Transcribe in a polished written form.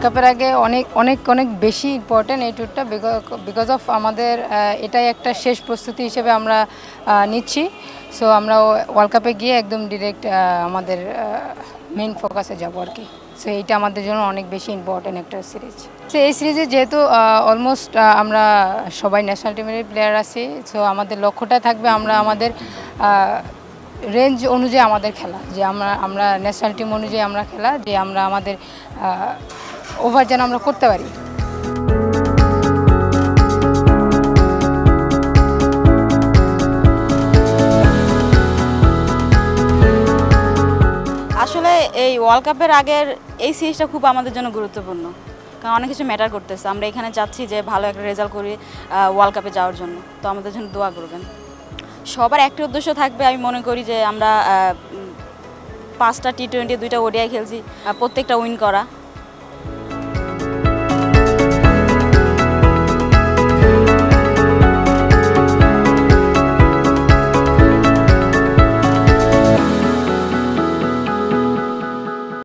World কাপের আগে অনেক অনেক অনেক বেশি ইম্পর্টেন্ট এই ট্যুরটা বিকজ অফ আমাদের এটাই একটা শেষ প্রস্তুতি হিসেবে আমরা নিচ্ছি। সো আমরা ওয়ার্ল্ড কাপে গিয়ে একদম ডিরেক্ট আমাদের মেইন ফোকাসে যাবো আর কি। সো এইটা আমাদের জন্য অনেক বেশি ইম্পর্টেন্ট একটা সিরিজ। সো এই সিরিজে যেহেতু অলমোস্ট আমরা সবাই ন্যাশনাল টিমের প্লেয়ার আছি, সো আমাদের লক্ষ্যটা থাকবে আমরা আমাদের রেঞ্জ অনুযায়ী আমাদের খেলা, যে আমরা ন্যাশনাল টিম অনুযায়ী আমরা খেলা, যে আমরা আমাদের ওভার যেন আমরা করতে পারি। আসলে এই ওয়ার্ল্ড কাপের আগের এই সিরিজটা খুব আমাদের জন্য গুরুত্বপূর্ণ, কারণ অনেক কিছু ম্যাটার করতেছে। আমরা এখানে চাচ্ছি যে ভালো একটা রেজাল্ট করি ওয়ার্ল্ড কাপে যাওয়ার জন্য, তো আমাদের জন্য দোয়া করবেন। সবার একটি উদ্দেশ্য থাকবে, আমি মনে করি যে আমরা 5টা T20 2টা ODI খেলছি, প্রত্যেকটা উইন করা।